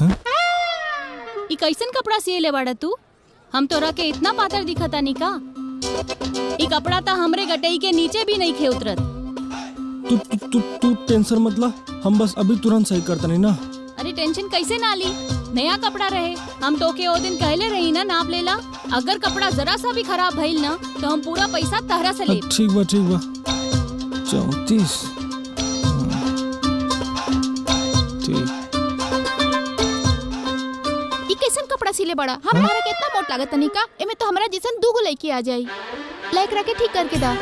ई कैसन कपड़ा सिए बाड़ा तू? हम तोरा के इतना पातर दिखता नहीं का? ई कपड़ा ता हमरे गटई के नीचे भी नहीं खे उतरत। तू तू तू तू टेंशन मत ला, हम बस अभी तुरंत सही करता नहीं ना। अरे टेंशन कैसे ना ली, नया कपड़ा रहे। हम तो के ओ दिन कहले रही ना नाप लेला। अगर कपड़ा जरा सा भी खराब भइल ना तो हम पूरा पैसा तहरा से ले। ठीक बा 34 ठीक। ई कैसन कपड़ा सिले बड़ा? हमारा के इतना मोट लागत नहीं का? एमे तो हमरा जैसन दूगो लड़की आ जाई। लाइक रखे ठीक करके दा।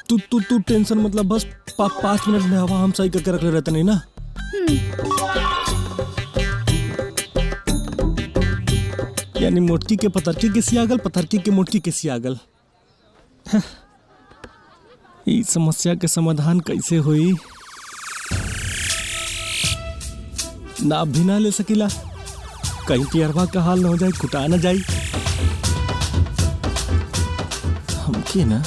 तू तू तू टेंशन मतलब बस 5 मिनट में हवा हम सही करके रख ले रहते नहीं ना। यानी मोटकी के पतरकी के सियागल, पतरकी के मोटकी के सियागल। इस समस्या के समाधान कैसे हुई? ना भी ना ले सकीला, कहीं पियरवा का हाल न हो जाए, कुटा न जाए। हमके ना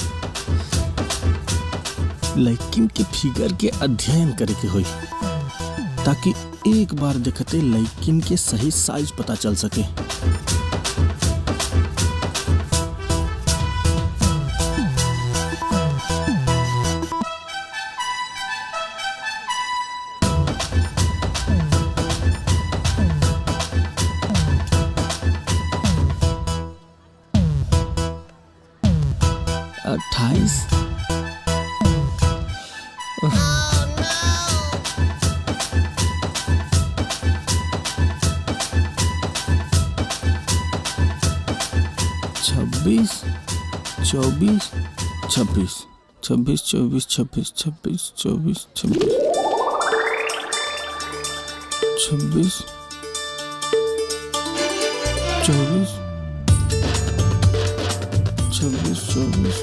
लड़किन के फिगर के अध्ययन करे के होई, ताकि एक बार देखते लड़किन के सही साइज पता चल सके। चौबीस 26 26 24 26 26 24 26 26 24 26 24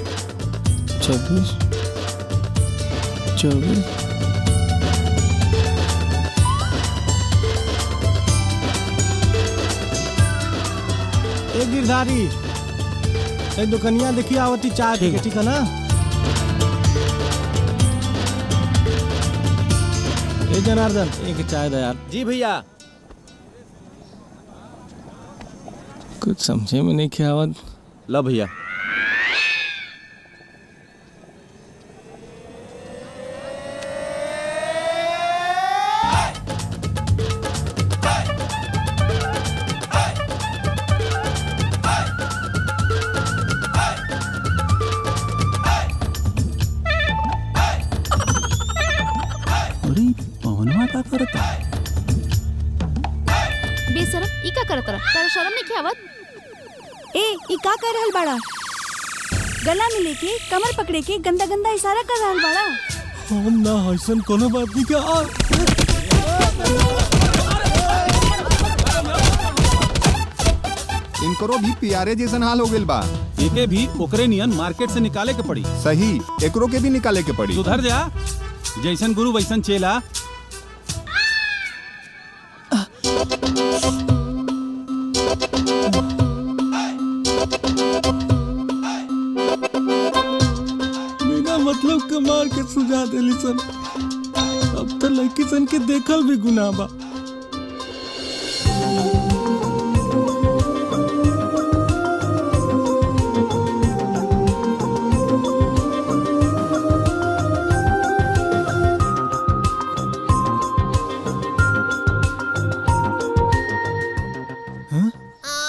26 24। एक गिरधारी एक दुकनिया देखिए आवती चाय के, ठीक है ना? ए जनार्दन एक चाय दे यार। जी भैया। कुछ समझे में नहीं क्या आवत। ला भैया। बेशरम ई का करत रहा? तारा शर्म नहीं आवत? ए ई का कर रहल बाड़ा? गला मिले के, कमर पकड़े के गंदा गंदा इशारा कर रहल बाड़ा। हम ना हसन कोनो बात नहीं का। इनकरो भी पियारे जैसन हाल हो गेल बा। एके भी ओकरे नियन मार्केट से निकाले के पड़ी। सही, एकरो के भी निकाले के पड़ी। सुधर जा, जैसन गुरु वैसन चेला। बिना मतलब के मार के सुझा देली सन। अब तो लड़की सन के देखल भी गुनाह बा।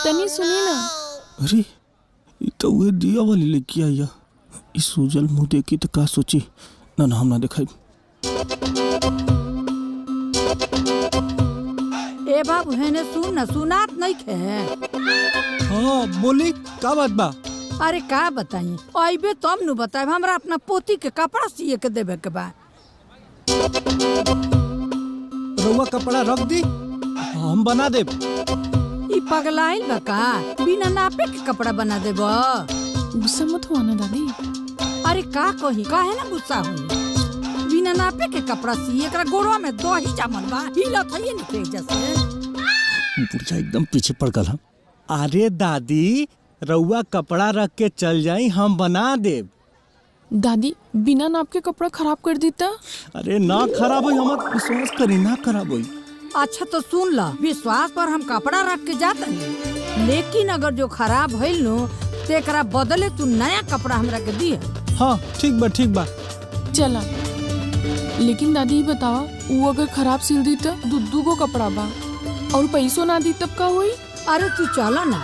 तनी सुनी ना। अरे ये तो वो दिया वाली लड़की आई है। इस सूजल मुंह देखी तो का सोची ना हम ना दिखाई। ए बाबू हेने सुन ना, सुनात नहीं खे। हाँ बोली का बात बा? अरे का बताई, अइबे तब नु बताए। हमरा अपना पोती के कपड़ा सिए के देवे के बा। रउआ कपड़ा रख दी, हम बना दे। ई पगलाइल बा का? बिना नापे के कपड़ा बना देबो? गुस्सा मत हुआ ना दादी। अरे का कही, काहे ना गुस्सा हुई? बिना नापे के कपड़ा सिए, एकरा गोड़वा में दही जमल बा। हिलत है नहीं के जैसे। बुढ़िया एकदम पीछे पड़ गल। अरे दादी रउआ कपड़ा रख के चल जाई, हम बना देब। दादी बिना नाप के कपड़ा खराब कर देता। अरे ना खराब होई, हमार विश्वास करी ना खराब होई। अच्छा तो सुन ला, विश्वास पर हम कपड़ा रख के जाते हैं, लेकिन अगर जो खराब भइल नो तो एकरा बदले तू नया कपड़ा हमरा के दिए। हाँ ठीक बा ठीक बा। चला, लेकिन दादी ये बतावा, वो अगर खराब सिल दी तो दुद्दू को कपड़ा बा और पैसों ना दी तब का होई? अरे तू चलो ना,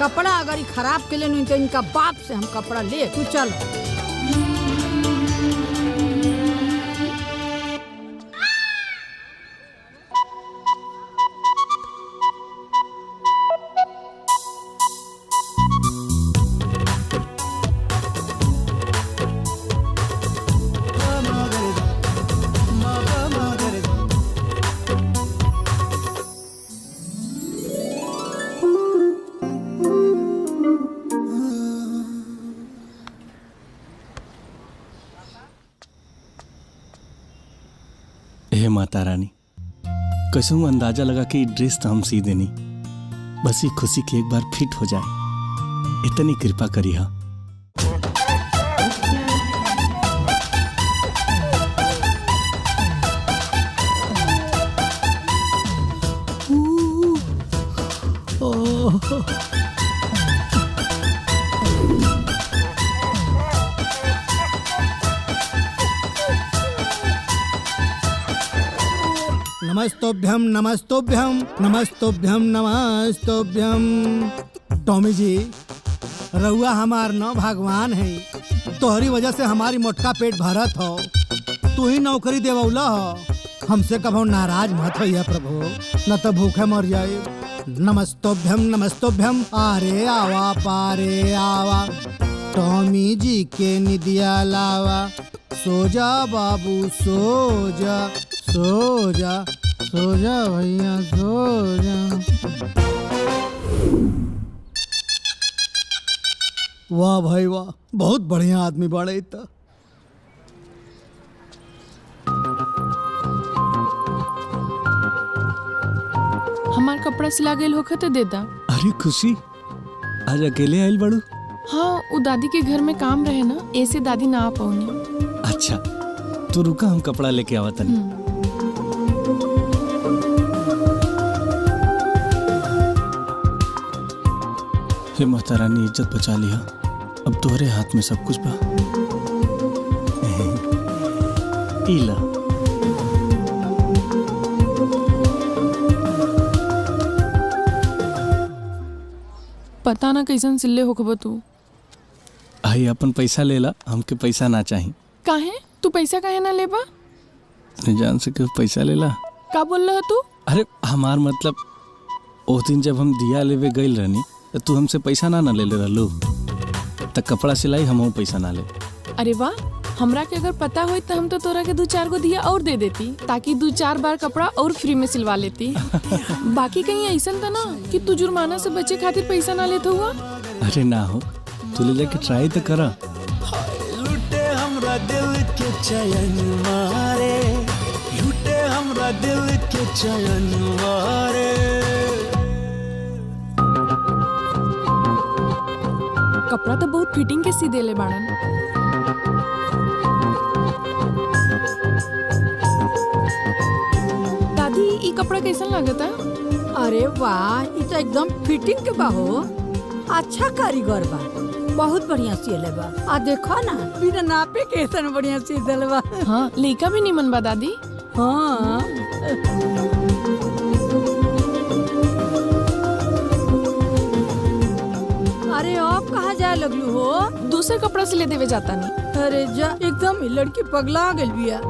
कपड़ा अगर ये खराब के लिए नहीं तो इनका बाप से हम कपड़ा ले, तू चलो। हे माता रानी, कैसे अंदाजा लगा कि ड्रेस तो हम सी देनी, बस ये खुशी की एक बार फिट हो जाए, इतनी कृपा करी। हा नमस्तोभ्यम नमस्तोभ्यम नमस्तोभ्यम नमस्तोभ्यम। टॉमी जी, रउआ हमार न भगवान है, तोहरी वजह से हमारी मोटका पेट भरत हो, तू ही नौकरी देवौला हो, हमसे कभो नाराज मत होइए प्रभु, न तो भूखे मर जाए। नमस्तोभ्यम नमस्तोभ्यम। आरे आवा पारे आवा, टॉमी जी के निदिया लावा, सो जा बाबू सो जा, सो जा सो जा भैया सो जा। वाह भाई वाह, बहुत बढ़िया आदमी बाड़े त। हमार कपड़ा सिला गेल होखे तो दे दा। अरे खुशी, आज अकेले आइल बड़ू? हाँ, वो दादी के घर में काम रहे ना, ऐसे दादी ना आ पाऊनी। अच्छा तो रुका, हम कपड़ा लेके आवा तनी। हे माता रानी, इज्जत बचा लिया, अब तोहरे हाथ में सब कुछ बा। इला पता ना कैसन सिल्ले होखबो तू। आई अपन पैसा लेला, हमके पैसा ना चाही। काहे? तू पैसा काहे ना लेबा? नहीं जान सके पैसा लेला। का बोल रहा तू? अरे हमार मतलब, ओ दिन जब हम दिया लेवे गइल रहनी तो तू हमसे पैसा ना ले ले रहलू, त कपड़ा सिलाई हमहू पैसा ना ले। अरे वाह, हमरा के अगर पता होई तो हम तो तोरा के 2-4 गो दिया और दे देती, ताकि 2-4 बार कपड़ा और फ्री में सिलवा लेती। बाकी कहीं ऐसा तो ना कि तू जुर्माना से बचे खातिर पैसा ना लेते हुआ? अरे ना हो, तू ले जाके ट्राई तो करा। लूटे हमरा दिल के चयन मारे, लूटे हमरा दिल के चयन मारे। कपड़ा तो बहुत फिटिंग के सी देले बाड़न। दादी, ई कपड़ा कैसन लागता? अरे वाह, ये तो एकदम फिटिंग के बा हो, अच्छा कारीगर बा, बहुत बढ़िया सिले बा। आ देखो ना, बिना नापे के इतना बढ़िया सी दिल बा। हाँ, लइका भी निमन बा दादी। हाँ अरे आप कहाँ जाए लगलू हो? दूसरे कपड़ा सिले देवे जाता नहीं। अरे जा, एकदम ही लड़की पगला गई बिया।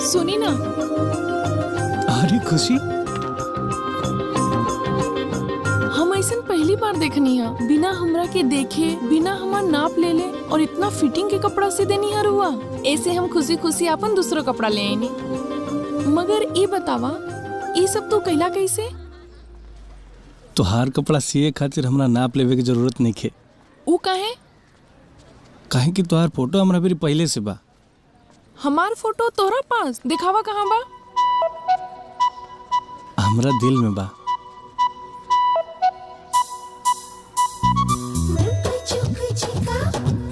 सुनी ना। अरे खुशी, हम ऐसा पहली बार देखनी है, बिना हमरा के देखे, बिना हमार नाप ले ले और इतना फिटिंग के कपड़ा से देनी हर हुआ। ऐसे हम खुशी खुशी अपन दूसरा कपड़ा ले आईनी। मगर ये बतावा, ये सब तो कैला कैसे? तोहार कपड़ा सिए खातिर हमरा नाप लेवे की जरूरत नहीं खे। वो काहे? काहे कि तोहार फोटो हमरा मेरी पहले से बा, हमार फोटो तोरा पास दिखावा कहाँ बा? हमरा दिल में बा।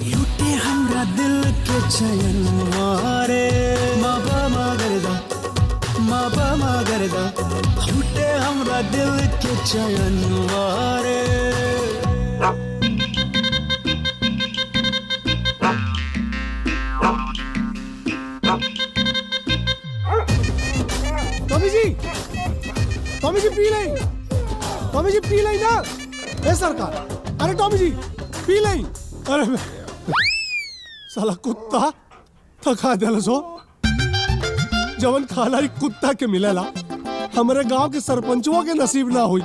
लूटे हमरा दिल के चयन मारे माबा मगरदा माबा मगरदा लूटे हमरा दिल के चयन मारे टॉमी जी पी ले, टॉमी जी पी ले ना। ए सरकार, अरे टॉमी जी पी ले। अरे साला कुत्ता थका देला सो। जवन खाना ही कुत्ता के मिलेला हमारे गांव के सरपंचों के नसीब ना हुई।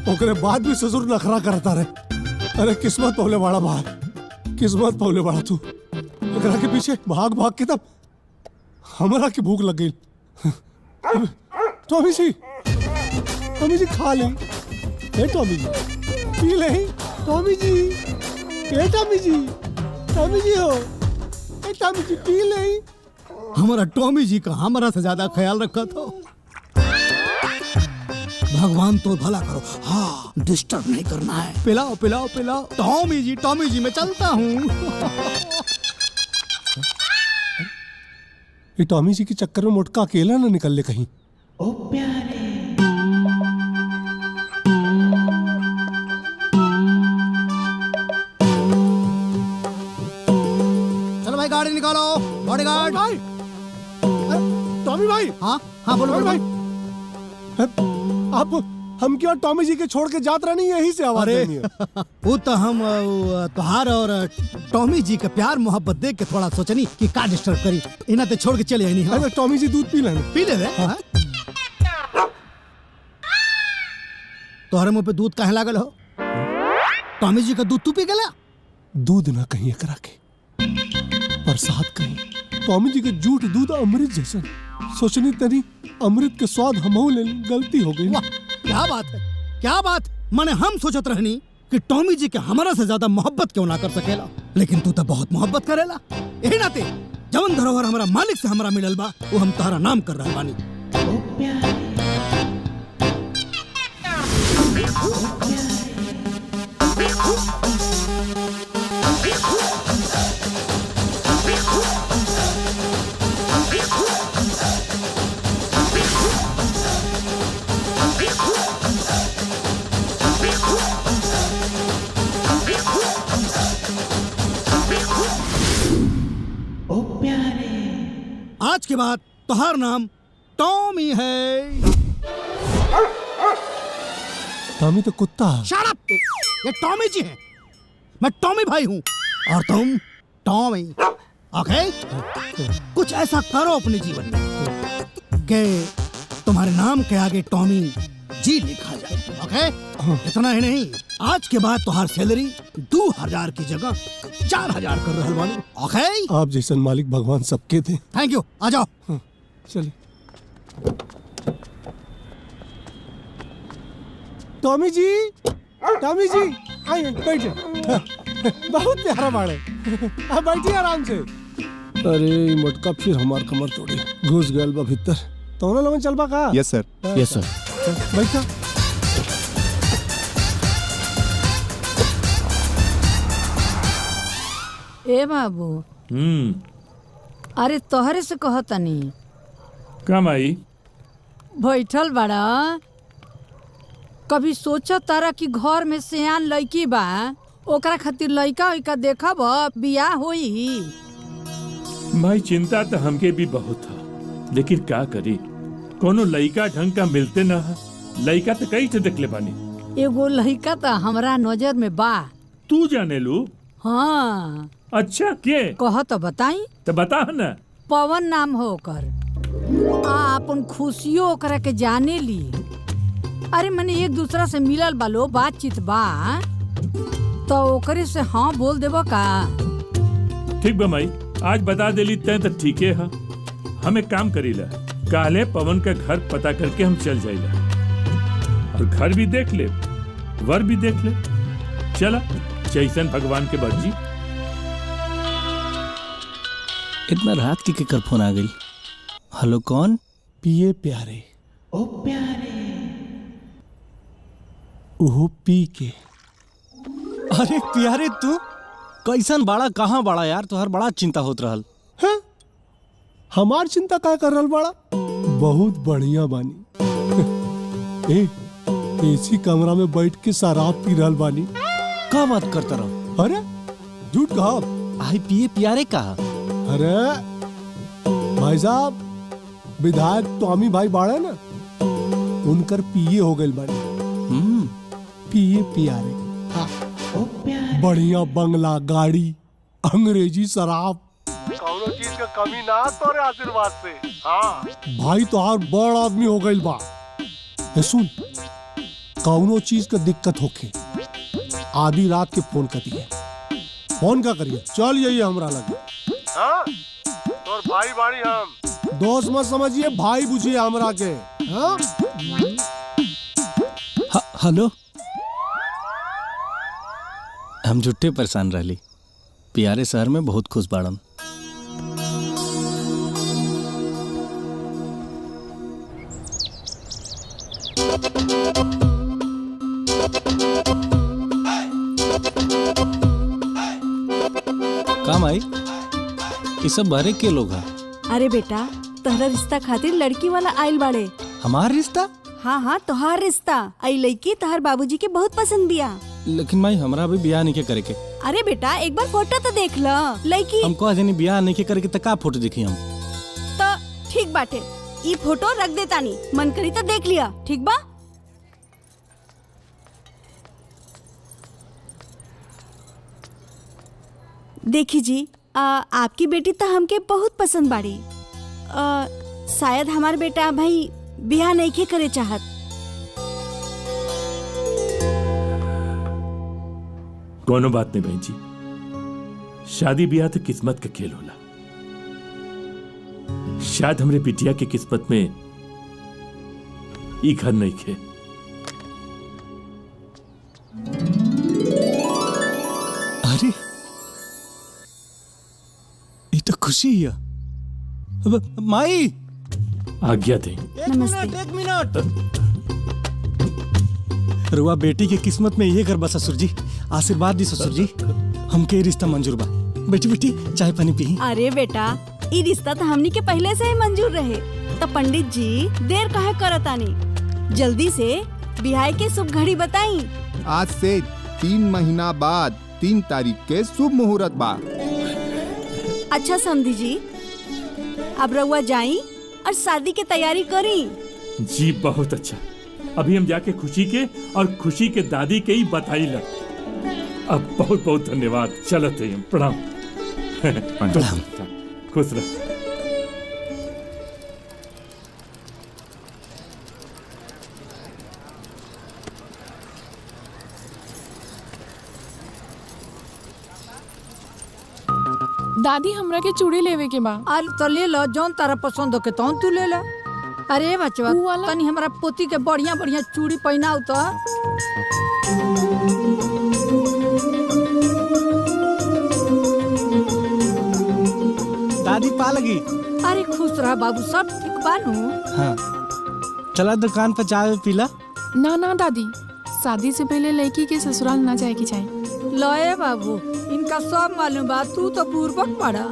ओकरे बाद भी ससुर नखरा करता रहे। अरे किस्मत पौले बड़ा भाई, किस्मत पौले बड़ा तू। एकरा के पीछे भाग भाग के तब हमरा की भूख लग गई। टॉमी जी खा ले। ए टॉमी जी पी ले। टॉमी जी, ए टॉमी जी हो। ए टॉमी जी पी ले। हमारा टॉमी जी का हमारा से ज्यादा ख्याल रखा था। भगवान तो भला करो। हाँ, डिस्टर्ब नहीं करना है। पिलाओ पिलाओ पिलाओ। टॉमी जी मैं चलता हूँ। ये टॉमी जी के चक्कर में मोटका अकेला ना निकल ले कहीं। ओ प्यारे चलो भाई गाड़ी निकालो, बॉडीगार्ड। भाई टॉमी भाई। हाँ बोलो भाई। आप हम क्यों टॉमी जी के छोड़ के जात रही यही से आवाज देनी है। वो तो हम तुहार और टॉमी जी के प्यार मोहब्बत देख के थोड़ा सोचनी कि का डिस्टर्ब करी, इन्हें तो छोड़ के चले आई नहीं। हाँ? टॉमी जी दूध पी ले। हाँ? तोहरे मुंह पे दूध काहे लागल हो? टॉमी जी का दूध तू पी गया? दूध ना कहीं एकरा के, प्रसाद कहीं। टॉमी जी के झूठ दूध अमृत जैसा। सोचनी तनी अमृत के स्वाद हमहू ले ली, गलती हो गई। वाह क्या बात है, क्या बात। माने हम सोचत रहनी कि टॉमी जी के हमारा से ज्यादा मोहब्बत क्यों ना कर सकेला, लेकिन तू तो बहुत मोहब्बत करेला। यही नाते जवन धरोहर हमारा मालिक से हमारा मिलल बा वो हम तारा नाम कर रहे बानी। आज के बाद तुम्हारा नाम टॉमी है। टॉमी तो कुत्ता। Shut up! ये टॉमी जी हैं, मैं टॉमी भाई हूँ और तुम टॉमी। ओके? कुछ ऐसा करो अपने जीवन में कि तुम्हारे नाम के आगे टॉमी जी लिखा जाए। ओके? इतना ही नहीं, आज के बाद तुम्हारी सैलरी 2000 की जगह 4000 कर रहा बानी। ओके? आप जैसन मालिक भगवान सबके थे। थैंक यू, आ जाओ। चलिए। टॉमी जी आइए बैठिए। बहुत प्यारा बाड़े, आप बैठिए आराम से। अरे मटका फिर हमार कमर तोड़ी, घुस गल बा भीतर। तो लोगन चलबा का? यस सर। यस सर। बैठा। ए बाबू, अरे तोहरे से कहतनी कम आई बैठल बड़ा। कभी सोचा तारा कि घर में सियान लड़की बा, ओकरा खातिर लड़का उइका देखब, बियाह होई। भाई चिंता तो हमके भी बहुत था, लेकिन का करी, कोनो लड़का ढंग का मिलते ना है। लड़का तो कई से देख ले बानी। एगो लड़का तो हमरा नजर में बा। तू जाने लू? हाँ। अच्छा के कह तो बताई। तो बता ना। पवन नाम हो ओकर। अपन खुशियों ओकरा के जाने ली। अरे मैंने एक दूसरा से मिलल बालो, बातचीत बा, तो ओकरे से हाँ बोल देबो का? ठीक बा माई, आज बता देली तय तो ठीक है। हम एक काम करीला, काले पवन का घर पता करके हम चल जाइला, और घर भी देख ले, वर भी देख ले। चला, जैसन भगवान के मर्जी। इतना रात की केकर फोन आ गई। हेलो कौन? पिए प्यारे। ओ प्यारे ओहो पी के। अरे प्यारे तू कैसन बाड़ा, कहाँ बाड़ा यार? तोहर बड़ा चिंता होत रहल। हैं? हमार चिंता क्या कर रहल बड़ा? बहुत बढ़िया बानी। एसी कमरा में बैठ के शराब पी रहल बानी। का बात करता रहो? अरे झूठ कहा? आई पिए प्यारे कहा? अरे भाई साहब, विधायक टॉमी भाई बाड़े ना, उनकर पिए हो गए बानी। पिए प्यारे। हाँ। ओ प्यारे बढ़िया बंगला, गाड़ी, अंग्रेजी शराब, कौनो चीज का कमी ना तोरे आशीर्वाद से। हाँ भाई, तो हर बड़ आदमी हो गई बा। ए सुन, कौनो चीज का दिक्कत होके आधी रात के फोन कर दिए। फोन का करिए, चल जाइए हमरा लगे। हाँ? तोर भाई बाड़ी हम। दोस्त मत समझिए, भाई बुझिए हमरा के। हाँ? हेलो, हम झुट्टे परेशान रहली। प्यारे शहर में बहुत खुश बाड़न। काम आई ये सब बारे के लोग हैं? अरे बेटा, तहरा रिश्ता खातिर लड़की वाला आइल बाड़े। हमार रिश्ता? हाँ हाँ, तोहार रिश्ता। आई लड़की तोहार बाबूजी के बहुत पसंद बिया। लेकिन माई हमरा भी ब्याह नहीं के करे के। अरे बेटा, एक बार फोटो तो देख ला लड़की। हमको आज नहीं ब्याह नहीं के करे के तो का फोटो देखी हम? तो ठीक बाटे, ई फोटो रख देता नी, मन करी तो देख लिया। ठीक बा? देखी जी, आपकी बेटी तो हमके बहुत पसंद बाड़ी। शायद हमार बेटा भाई ब्याह नहीं के करे चाहत। कोनो बात नहीं बहन जी, शादी ब्याह तो किस्मत का खेल होला। शायद हमरे बिटिया के किस्मत में ई घर नहीं खे। अरे ये तो खुशी है। माई आज्ञा दे। नमस्ते। एक मिनट। रुआ बेटी के किस्मत में ये कर बा ससुर जी, आशीर्वाद दी ससुर जी। हमके रिश्ता मंजूर बा। बेटी बेटी चाय पानी पी। अरे बेटा, ये रिश्ता तो हमनी के पहले से ही मंजूर रहे। तो पंडित जी देर काहे करतानी? जल्दी से बिहार के शुभ घड़ी बताई। आज से 3 महीना बाद 3 तारीख के शुभ मुहूर्त बा। अच्छा समधी जी, अब रउआ जाई और शादी की तैयारी करी। जी बहुत अच्छा। अभी हम जाके खुशी के और खुशी के दादी के ही बधाई लग। अब बहुत बहुत धन्यवाद। चलते हैं, प्रणाम। प्रणाम। खुश रह। दादी, हमरा के चूड़ी लेवे के बा। आल तो ले लो, जौन तारा पसंद हो के तौन तू ले लो। अरे बचवा, ऊ वाला? तनी हमारा पोती के बढ़िया बढ़िया चूड़ी पहनाऊ तो। दादी पा लगी। अरे खुश रहा बाबू, सब ठीक बानू? हाँ, चला दुकान पर चाय पीला। ना ना दादी, शादी से पहले लड़की के ससुराल ना जाए की चाहिए। लए बाबू, इनका सब मालूम बा, तू तो बुर्बक पड़ा।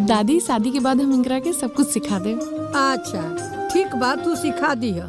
दादी, शादी के बाद हम इनकरा के सब कुछ सिखा दे। अच्छा ठीक बा, तू सिखा दी है।